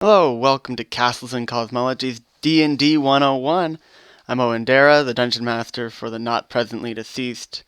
Hello, welcome to Castles and Cosmology's D&D 101. I'm Owen Dara, the Dungeon Master for the Not Presently Deceased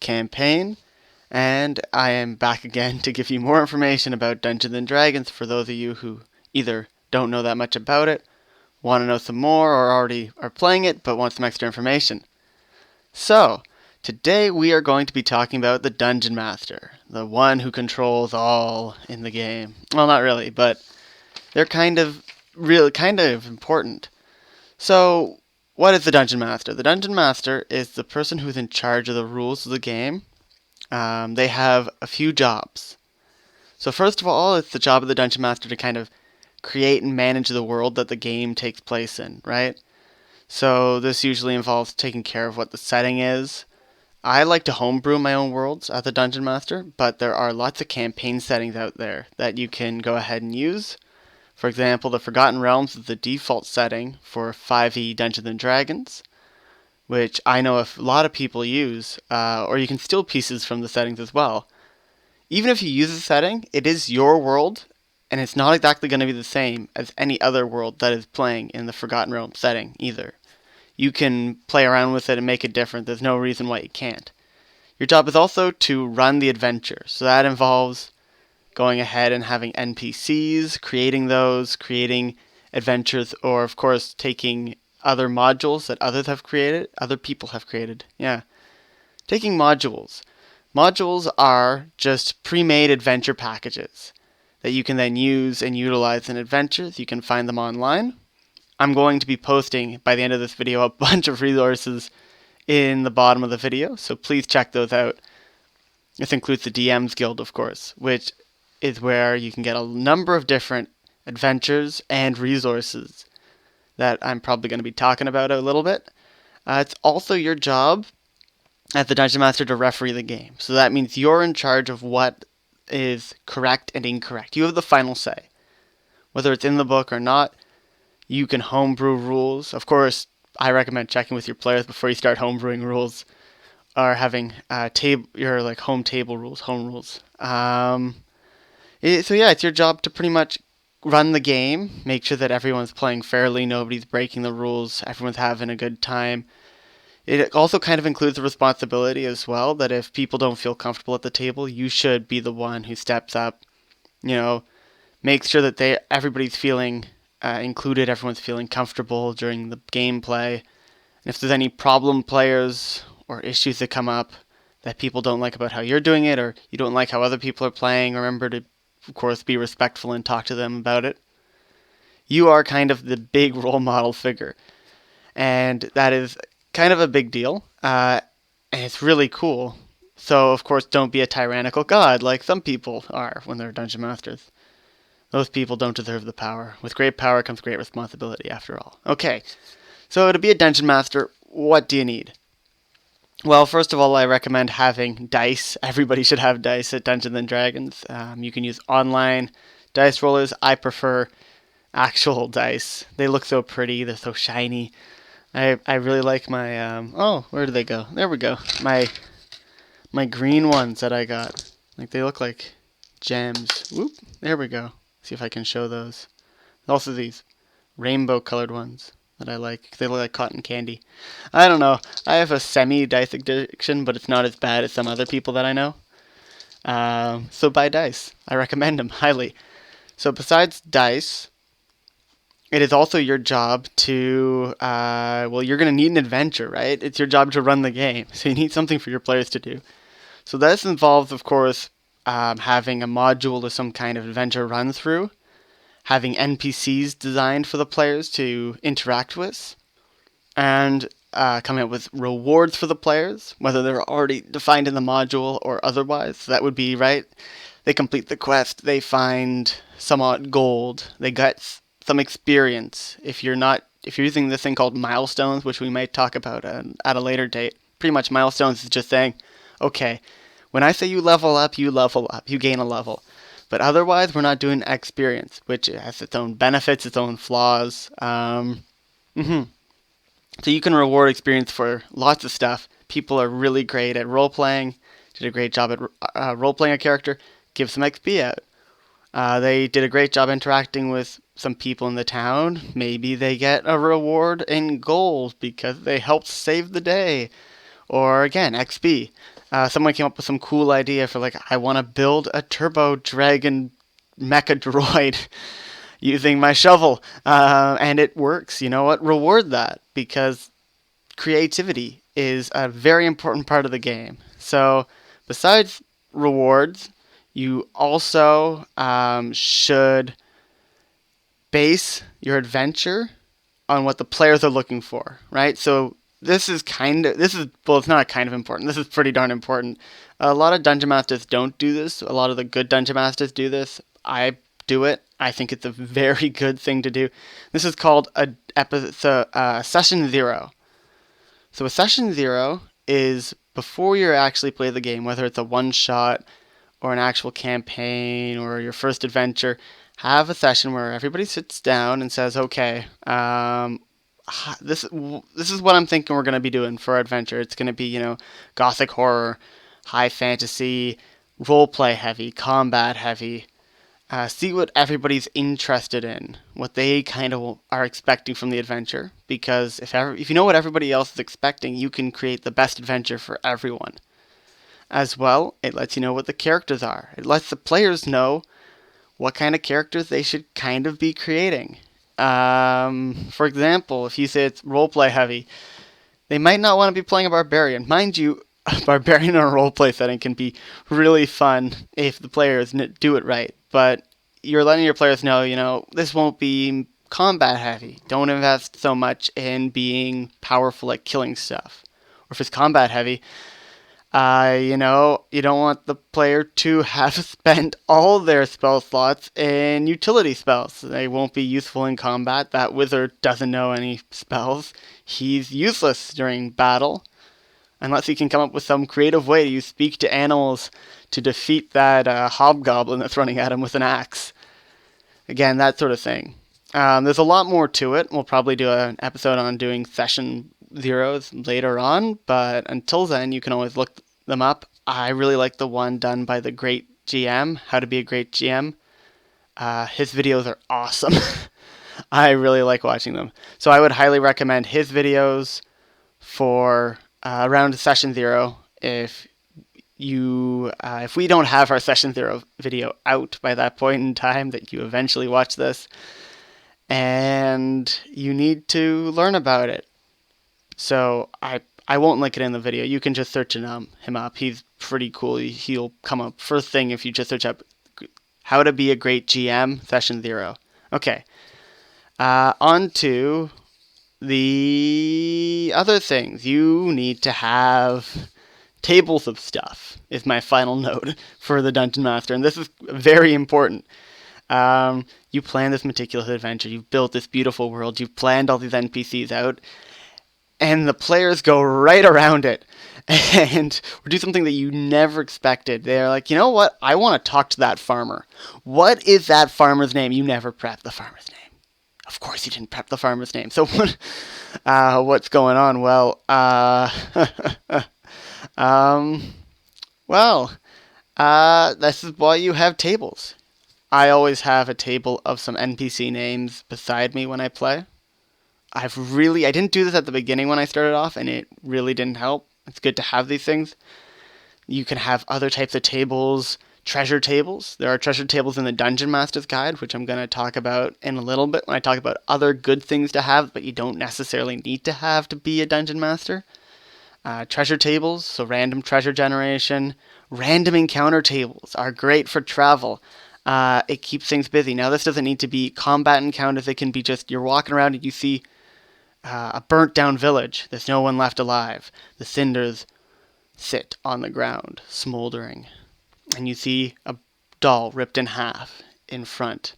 campaign, and I am back again to give you more information about Dungeons & Dragons for those of you who either don't know that much about it, want to know some more, or already are playing it but want some extra information. So, today we are going to be talking about the Dungeon Master, the one who controls all in the game. Well, not really, but they're kind of important. So, what is the Dungeon Master? The Dungeon Master is the person who's in charge of the rules of the game. They have a few jobs. So first of all, it's the job of the Dungeon Master to kind of create and manage the world that the game takes place in, right? So this usually involves taking care of what the setting is. I like to homebrew my own worlds as a Dungeon Master, but there are lots of campaign settings out there that you can go ahead and use. For example, the Forgotten Realms is the default setting for 5e Dungeons & Dragons, which I know a lot of people use, or you can steal pieces from the settings as well. Even if you use the setting, it is your world, and it's not exactly going to be the same as any other world that is playing in the Forgotten Realms setting either. You can play around with it and make it different. There's no reason why you can't. Your job is also to run the adventure, so that involves going ahead and having NPCs, creating those, creating adventures, or of course taking other modules that other people have created. Yeah. Taking modules. Modules are just pre-made adventure packages that you can then use and utilize in adventures. You can find them online. I'm going to be posting by the end of this video a bunch of resources in the bottom of the video, so please check those out. This includes the DM's Guild, of course, which is where you can get a number of different adventures and resources that I'm probably going to be talking about a little bit. It's also your job as the Dungeon Master to referee the game. So that means you're in charge of what is correct and incorrect. You have the final say. Whether it's in the book or not, you can homebrew rules. Of course, I recommend checking with your players before you start homebrewing rules or having your like home rules. So yeah, it's your job to pretty much run the game, make sure that everyone's playing fairly, nobody's breaking the rules, everyone's having a good time. It also kind of includes the responsibility as well that if people don't feel comfortable at the table, you should be the one who steps up, makes sure that everybody's feeling included, everyone's feeling comfortable during the gameplay. And if there's any problem players or issues that come up that people don't like about how you're doing it, or you don't like how other people are playing, remember to, of course, be respectful and talk to them about it. You are kind of the big role model figure, and that is kind of a big deal, and it's really cool. So, of course, don't be a tyrannical god like some people are when they're dungeon masters. Those people don't deserve the power. With great power comes great responsibility, after all. Okay, so to be a dungeon master, what do you need? Well, first of all, I recommend having dice. Everybody should have dice at Dungeons & Dragons. You can use online dice rollers. I prefer actual dice. They look so pretty. They're so shiny. I really like my... oh, where did they go? There we go. My green ones that I got. Like, they look like gems. Whoop. There we go. See if I can show those. Also these rainbow-colored ones that I like. They look like cotton candy. I don't know. I have a semi-dice addiction, but it's not as bad as some other people that I know. So buy dice. I recommend them highly. So besides dice, it is also your job to, you're going to need an adventure, right? It's your job to run the game. So you need something for your players to do. So this involves, of course, having a module or some kind of adventure run through, having NPCs designed for the players to interact with, and coming up with rewards for the players, whether they're already defined in the module or otherwise. So that would be, right, they complete the quest, they find some odd gold, they get some experience. If you're using this thing called milestones, which we might talk about at a later date, pretty much milestones is just saying, okay, when I say you level up, you gain a level. But otherwise, we're not doing experience, which has its own benefits, its own flaws. So you can reward experience for lots of stuff. People are really great at role-playing, did a great job at role-playing a character, give some XP out. They did a great job interacting with some people in the town, maybe they get a reward in gold because they helped save the day. Or again, XP. Someone came up with some cool idea for like, I want to build a turbo dragon mecha droid using my shovel, and it works. You know what? Reward that, because creativity is a very important part of the game. So besides rewards, you also should base your adventure on what the players are looking for, right? So well, it's not kind of important. This is pretty darn important. A lot of dungeon masters don't do this. A lot of the good dungeon masters do this. I do it. I think it's a very good thing to do. This is called session zero. So a session zero is before you actually play the game, whether it's a one shot or an actual campaign or your first adventure. Have a session where everybody sits down and says, okay, this is what I'm thinking we're going to be doing for our adventure. It's going to be, gothic horror, high fantasy, roleplay heavy, combat heavy. See what everybody's interested in, what they kind of are expecting from the adventure. Because if you know what everybody else is expecting, you can create the best adventure for everyone. As well, it lets you know what the characters are. It lets the players know what kind of characters they should kind of be creating. For example, if you say it's roleplay heavy, they might not want to be playing a barbarian. Mind you, a barbarian in a roleplay setting can be really fun if the players do it right. But you're letting your players know, this won't be combat heavy. Don't invest so much in being powerful at killing stuff. Or if it's combat heavy, you don't want the player to have spent all their spell slots in utility spells. They won't be useful in combat. That wizard doesn't know any spells. He's useless during battle, unless he can come up with some creative way to speak to animals to defeat that hobgoblin that's running at him with an axe. Again, that sort of thing. There's a lot more to it. We'll probably do an episode on doing session zeros later on, but until then, you can always look them up. I really like the one done by the Great GM, How to Be a Great GM. His videos are awesome. I really like watching them. So I would highly recommend his videos for around session zero. If we don't have our session zero video out by that point in time that you eventually watch this, and you need to learn about it. So I won't link it in the video. You can just search him up. He's pretty cool. He'll come up first thing if you just search up How to Be a Great GM Session 0. Okay. On to the other things. You need to have tables of stuff, is my final note for the Dungeon Master. And this is very important. You plan this meticulous adventure. You've built this beautiful world. You've planned all these NPCs out. And the players go right around it and do something that you never expected. They're like, you know what? I want to talk to that farmer. What is that farmer's name? You never prepped the farmer's name. Of course you didn't prep the farmer's name. So what's going on? Well, this is why you have tables. I always have a table of some NPC names beside me when I play. I didn't do this at the beginning when I started off, and it really didn't help. It's good to have these things. You can have other types of tables, treasure tables. There are treasure tables in the Dungeon Master's Guide, which I'm going to talk about in a little bit when I talk about other good things to have, but you don't necessarily need to have to be a Dungeon Master. Treasure tables, so random treasure generation. Random encounter tables are great for travel. It keeps things busy. Now, this doesn't need to be combat encounters. It can be just you're walking around and you see a burnt down village. There's no one left alive. The cinders sit on the ground, smoldering. And you see a doll ripped in half in front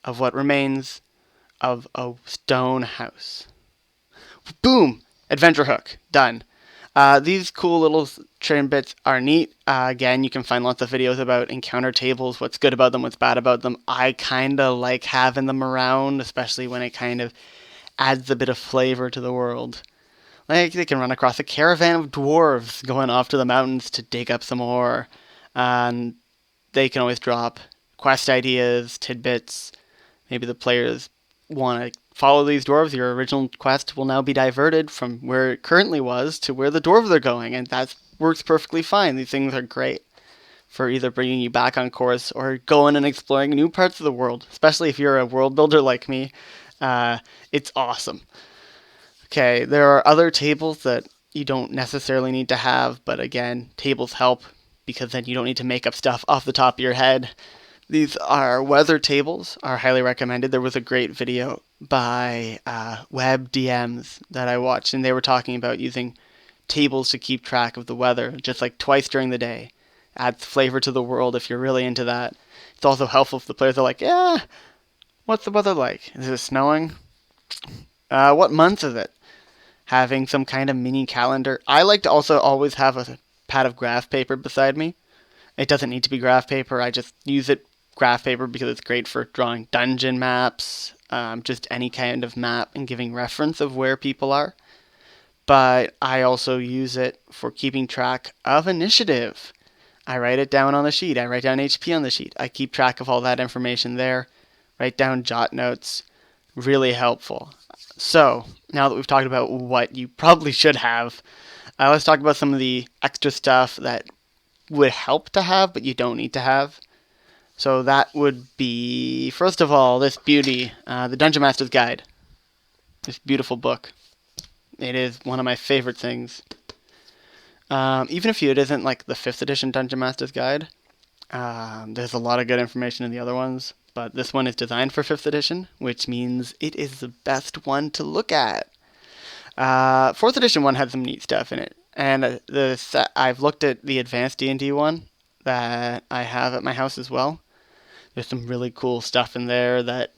of what remains of a stone house. Boom! Adventure hook. Done. These cool little trim bits are neat. Again, you can find lots of videos about encounter tables, what's good about them, what's bad about them. I kind of like having them around, especially when it kind of adds a bit of flavor to the world. Like, they can run across a caravan of dwarves going off to the mountains to dig up some ore. And they can always drop quest ideas, tidbits. Maybe the players want to follow these dwarves. Your original quest will now be diverted from where it currently was to where the dwarves are going, and that works perfectly fine. These things are great for either bringing you back on course or going and exploring new parts of the world, especially if you're a world builder like me. It's awesome. Okay, there are other tables that you don't necessarily need to have, but again, tables help because then you don't need to make up stuff off the top of your head. These are weather tables, are highly recommended. There was a great video by Web DMs that I watched, and they were talking about using tables to keep track of the weather, just like twice during the day. Adds flavor to the world if you're really into that. It's also helpful if the players are like, yeah, what's the weather like? Is it snowing? What month is it? Having some kind of mini calendar. I like to also always have a pad of graph paper beside me. It doesn't need to be graph paper. I just use it graph paper because it's great for drawing dungeon maps, just any kind of map and giving reference of where people are. But I also use it for keeping track of initiative. I write it down on the sheet. I write down HP on the sheet. I keep track of all that information there. Write down jot notes. Really helpful. So, now that we've talked about what you probably should have, let's talk about some of the extra stuff that would help to have, but you don't need to have. So that would be, first of all, this beauty, the Dungeon Master's Guide. This beautiful book. It is one of my favorite things. Even if it isn't like the 5th edition Dungeon Master's Guide, there's a lot of good information in the other ones. But this one is designed for 5th edition, which means it is the best one to look at. 4th edition one had some neat stuff in it. And I've looked at the advanced D&D one that I have at my house as well. There's some really cool stuff in there that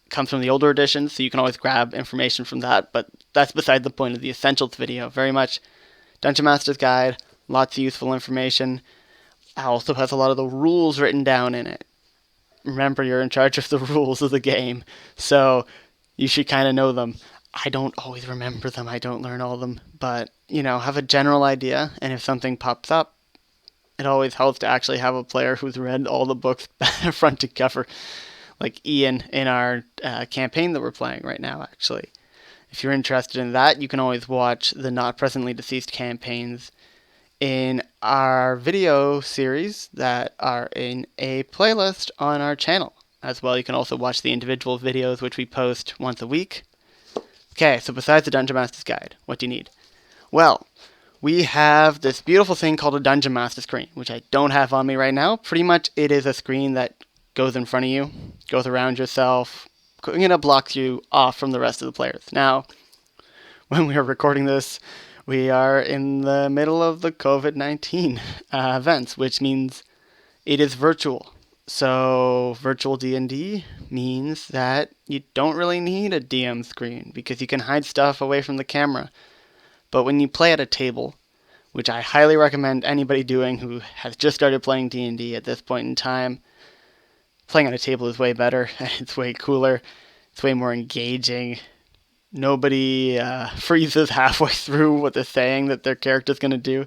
comes from the older editions, so you can always grab information from that. But that's beside the point of the Essentials video. Very much Dungeon Master's Guide, lots of useful information. It also has a lot of the rules written down in it. Remember, you're in charge of the rules of the game, so you should kind of know them. I don't always remember them. I don't learn all of them, but, have a general idea, and if something pops up, it always helps to actually have a player who's read all the books front to cover, like Ian in our campaign that we're playing right now, actually. If you're interested in that, you can always watch the Not Presently Deceased campaigns in our video series that are in a playlist on our channel. As well, you can also watch the individual videos which we post once a week. Okay, so besides the Dungeon Master's Guide, what do you need? Well, we have this beautiful thing called a Dungeon Master screen, which I don't have on me right now. Pretty much it is a screen that goes in front of you, goes around yourself, blocks you off from the rest of the players. Now, when we are recording this, we are in the middle of the COVID-19 events, which means it is virtual. So virtual D&D means that you don't really need a DM screen because you can hide stuff away from the camera. But when you play at a table, which I highly recommend anybody doing who has just started playing D&D at this point in time, playing at a table is way better. It's way cooler. It's way more engaging. Nobody freezes halfway through what they're saying that their character's going to do,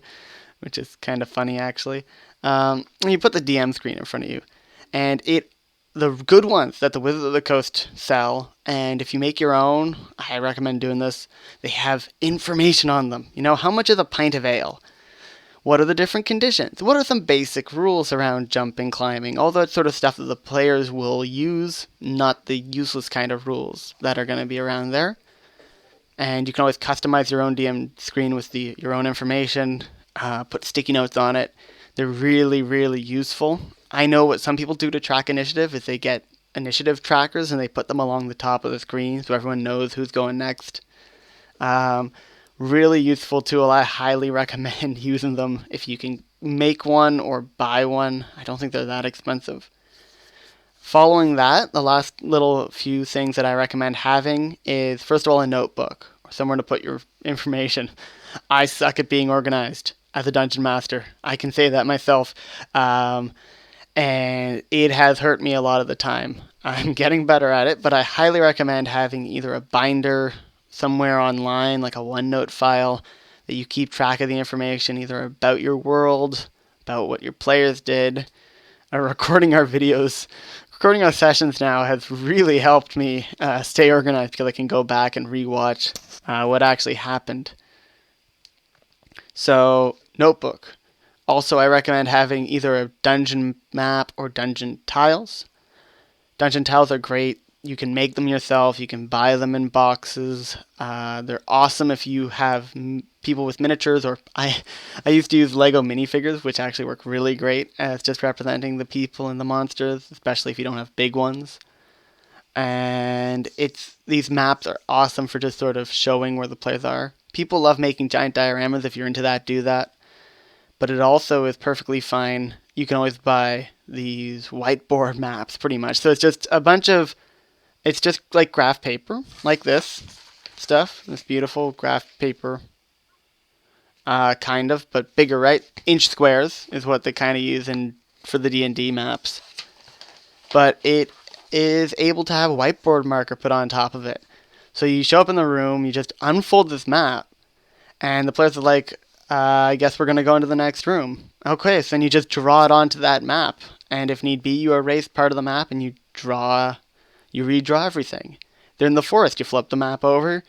which is kind of funny, actually. You put the DM screen in front of you, and the good ones that the Wizards of the Coast sell, and if you make your own, I recommend doing this, they have information on them. How much is a pint of ale? What are the different conditions? What are some basic rules around jumping, climbing? All that sort of stuff that the players will use, not the useless kind of rules that are going to be around there. And you can always customize your own DM screen with your own information, put sticky notes on it. They're really, really useful. I know what some people do to track initiative is they get initiative trackers and they put them along the top of the screen so everyone knows who's going next. Really useful tool. I highly recommend using them if you can make one or buy one. I don't think they're that expensive. Following that, the last little few things that I recommend having is, first of all, a notebook or somewhere to put your information. I suck at being organized as a dungeon master. I can say that myself. And it has hurt me a lot of the time. I'm getting better at it, but I highly recommend having either a binder somewhere online, like a OneNote file, that you keep track of the information, either about your world, about what your players did, or recording our videos, recording our sessions now has really helped me stay organized because I can go back and rewatch what actually happened. So, notebook. Also, I recommend having either a dungeon map or dungeon tiles. Dungeon tiles are great. You can make them yourself. You can buy them in boxes. They're awesome if you have people with miniatures, or I used to use Lego minifigures, which actually work really great as just representing the people and the monsters, especially if you don't have big ones. And these maps are awesome for just sort of showing where the players are. People love making giant dioramas. If you're into that, do that. But it also is perfectly fine. You can always buy these whiteboard maps, pretty much. So it's just it's just like graph paper, like this stuff. This beautiful graph paper, kind of, but bigger, right? Inch squares is what they kind of use for the D&D maps. But it is able to have a whiteboard marker put on top of it. So you show up in the room, you just unfold this map, and the players are like, I guess we're going to go into the next room. Okay, so then you just draw it onto that map. And if need be, you erase part of the map and you redraw everything. They're in the forest. You flip the map over.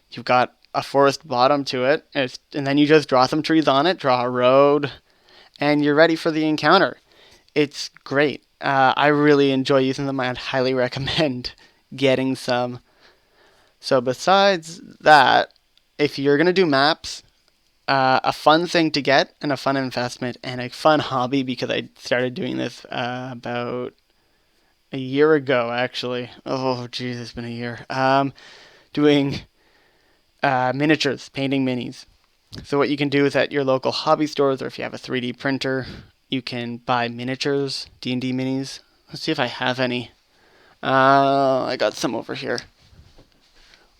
You've got a forest bottom to it. And then you just draw some trees on it, draw a road, and you're ready for the encounter. It's great. I really enjoy using them. I'd highly recommend getting some. So besides that, if you're going to do maps, a fun thing to get and a fun investment and a fun hobby, because I started doing this about a year ago, actually. Oh, geez, it's been a year. Doing miniatures, painting minis. So what you can do is at your local hobby stores, or if you have a 3D printer, you can buy miniatures, D&D minis. Let's see if I have any. I got some over here.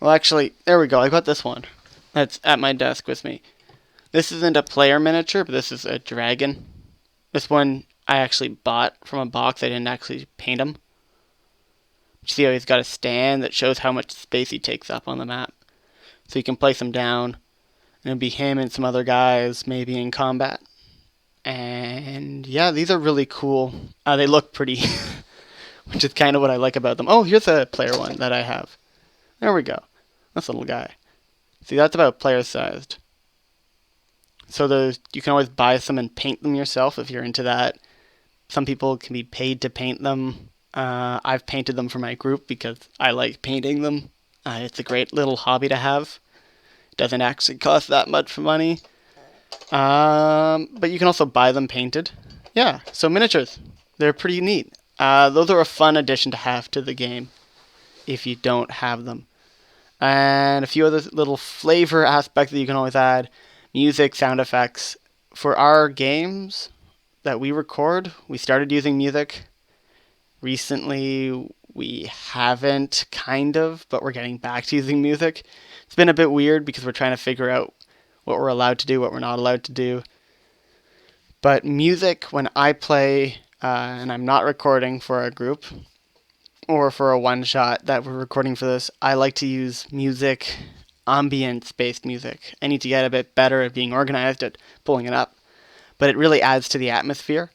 Well, actually, there we go. I got this one. That's at my desk with me. This isn't a player miniature, but this is a dragon. This one I actually bought from a box. I didn't actually paint him. You see how he's got a stand that shows how much space he takes up on the map. So you can place him down, and it'll be him and some other guys, maybe in combat. And yeah, these are really cool. They look pretty, which is kind of what I like about them. Oh, here's a player one that I have. There we go. This little guy. See, that's about player sized. So you can always buy some and paint them yourself if you're into that. Some people can be paid to paint them. I've painted them for my group because I like painting them. It's a great little hobby to have. It doesn't actually cost that much money. But you can also buy them painted. Yeah, so miniatures. They're pretty neat. Those are a fun addition to have to the game if you don't have them. And a few other little flavor aspects that you can always add. Music, sound effects. For our games that we record, we started using music. Recently, we haven't, kind of, but we're getting back to using music. It's been a bit weird because we're trying to figure out what we're allowed to do, what we're not allowed to do. But music, when I play, and I'm not recording for a group, or for a one-shot that we're recording for this, I like to use music, ambience-based music. I need to get a bit better at being organized, at pulling it up. But it really adds to the atmosphere.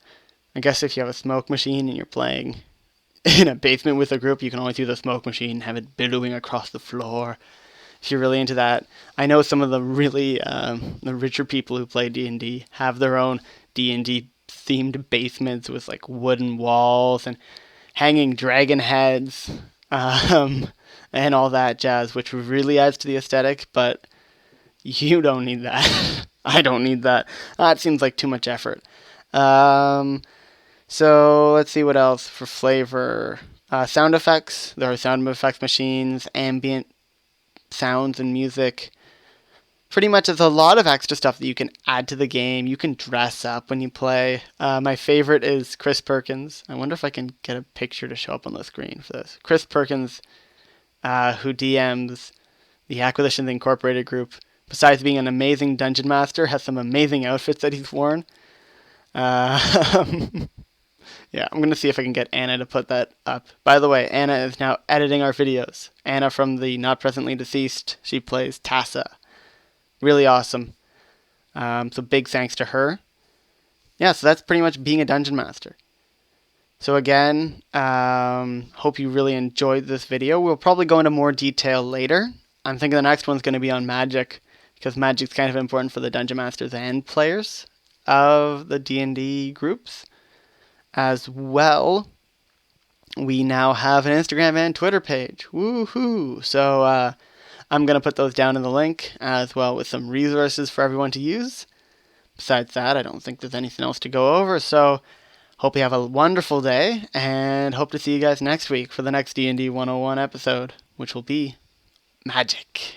I guess if you have a smoke machine and you're playing in a basement with a group, you can always use a smoke machine and have it billowing across the floor. If you're really into that. I know some of the really the richer people who play D&D have their own D&D themed basements with like wooden walls and hanging dragon heads, and all that jazz, which really adds to the aesthetic, but you don't need that. I don't need that. That seems like too much effort. So let's see what else for flavor. Sound effects. There are sound effects machines, ambient sounds and music. Pretty much there's a lot of extra stuff that you can add to the game. You can dress up when you play. My favorite is Chris Perkins. I wonder if I can get a picture to show up on the screen for this. Chris Perkins, who DMs the Acquisitions Incorporated group, besides being an amazing dungeon master, has some amazing outfits that he's worn. Yeah, I'm going to see if I can get Anna to put that up. By the way, Anna is now editing our videos. Anna from the Not Presently Deceased. She plays Tassa. Really awesome. So big thanks to her. Yeah, so that's pretty much being a dungeon master. So again, hope you really enjoyed this video. We'll probably go into more detail later. I'm thinking the next one's going to be on magic, because magic's kind of important for the Dungeon Masters and players of the D&D groups. As well, we now have an Instagram and Twitter page. Woohoo! So I'm going to put those down in the link, as well with some resources for everyone to use. Besides that, I don't think there's anything else to go over, so hope you have a wonderful day, and hope to see you guys next week for the next D&D 101 episode, which will be magic.